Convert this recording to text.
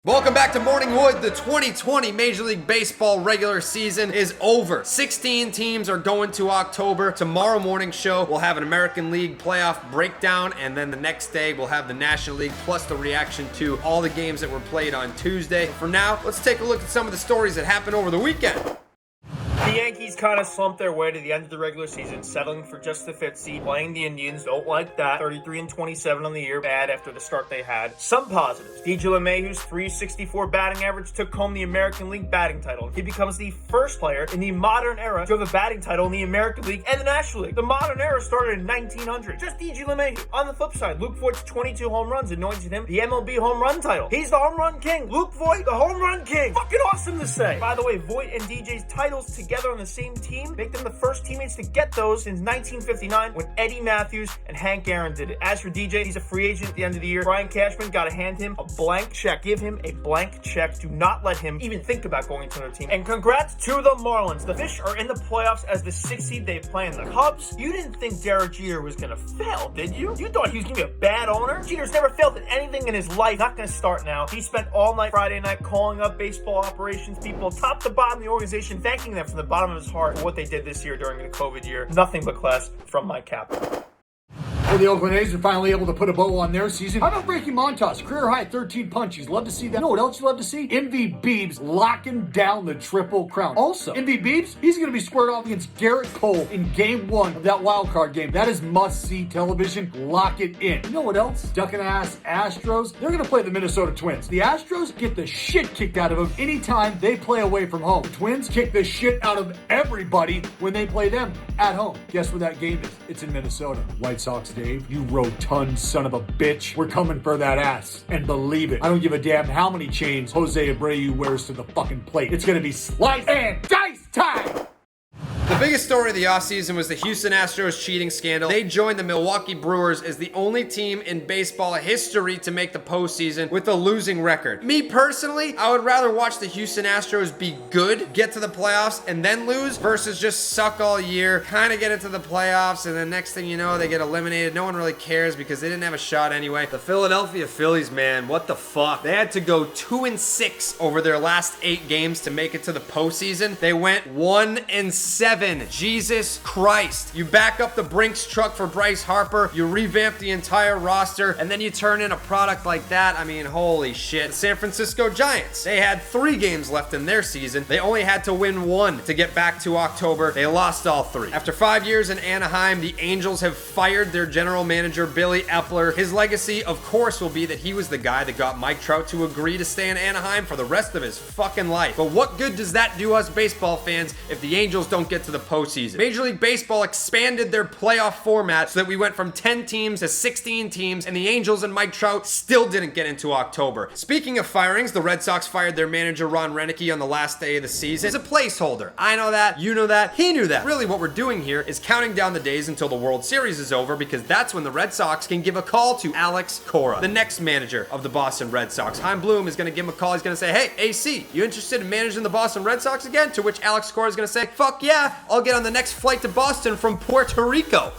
Welcome back to Morning Wood. The 2020 Major League Baseball regular season is over. 16 teams are going to October. Tomorrow morning show, we'll have an American League playoff breakdown, and then the next day, we'll have the National League plus the reaction to all the games that were played on Tuesday. For now, let's take a look at some of the stories that happened over the weekend. The Yankees kind of slumped their way to the end of the regular season, settling for just the 5th seed, playing the Indians. Don't like that. 33-27 on the year, bad after the start they had. Some positives. DJ LeMahieu's .364 batting average took home the American League batting title. He becomes the first player in the modern era to have a batting title in the American League and the National League. The modern era started in 1900. Just DJ LeMahieu. On the flip side, Luke Voigt's 22 home runs anointed him the MLB home run title. He's the home run king. Luke Voigt, the home run king. Fucking awesome to say. By the way, Voigt and DJ's titles together on the same team make them the first teammates to get those since 1959 when Eddie Matthews and Hank Aaron did it. As for DJ, he's a free agent at the end of the year. Brian Cashman got to hand him a blank check. Give him a blank check. Do not let him even think about going to another team. And congrats to the Marlins. The Fish are in the playoffs as the 6th seed. They play in the Cubs. You didn't think Derek Jeter was going to fail, did you? You thought he was going to be a bad owner? Jeter's never failed at anything in his life. Not going to start now. He spent all night Friday night calling up baseball operations people top to bottom of the organization, thanking them from the bottom of his heart for what they did this year during the COVID year. Nothing but class from my captain. Well, the Oakland A's are finally able to put a bow on their season. How about Ricky Montas? Career high 13 punches. Love to see that. You know what else you love to see? MV Beebs locking down the Triple Crown. Also, MV Beebs, he's going to be squared off against Garrett Cole in Game 1 of that wild card game. That is must-see television. Lock it in. You know what else? Ducking ass Astros. They're going to play the Minnesota Twins. The Astros get the shit kicked out of them anytime they play away from home. The Twins kick the shit out of everybody when they play them at home. Guess where that game is? It's in Minnesota. White Sox, Dave, you rotund son of a bitch. We're coming for that ass. And believe it, I don't give a damn how many chains Jose Abreu wears to the fucking plate. It's gonna be slice and dice time! The biggest story of the offseason was the Houston Astros cheating scandal. They joined the Milwaukee Brewers as the only team in baseball history to make the postseason with a losing record. Me personally, I would rather watch the Houston Astros be good, get to the playoffs, and then lose versus just suck all year, kind of get into the playoffs, and then next thing you know, they get eliminated. No one really cares because they didn't have a shot anyway. The Philadelphia Phillies, man, what the fuck? They had to go 2-6 over their last 8 games to make it to the postseason. They went 1-7. Jesus Christ. You back up the Brinks truck for Bryce Harper, you revamp the entire roster, and then you turn in a product like that. I mean, holy shit. The San Francisco Giants, they had 3 games left in their season. They only had to win 1 to get back to October. They lost all 3. After 5 years in Anaheim, the Angels have fired their general manager, Billy Epler. His legacy, of course, will be that he was the guy that got Mike Trout to agree to stay in Anaheim for the rest of his fucking life. But what good does that do us baseball fans if the Angels don't get to the postseason? Major League Baseball expanded their playoff format so that we went from 10 teams to 16 teams, and the Angels and Mike Trout still didn't get into October. Speaking of firings, the Red Sox fired their manager Ron Renneke on the last day of the season. It's a placeholder. I know that, you know that, he knew that. Really what we're doing here is counting down the days until the World Series is over, because that's when the Red Sox can give a call to Alex Cora, the next manager of the Boston Red Sox. Chaim Bloom is going to give him a call. He's going to say, hey, AC, you interested in managing the Boston Red Sox again? To which Alex Cora is going to say, fuck yeah, I'll get on the next flight to Boston from Puerto Rico.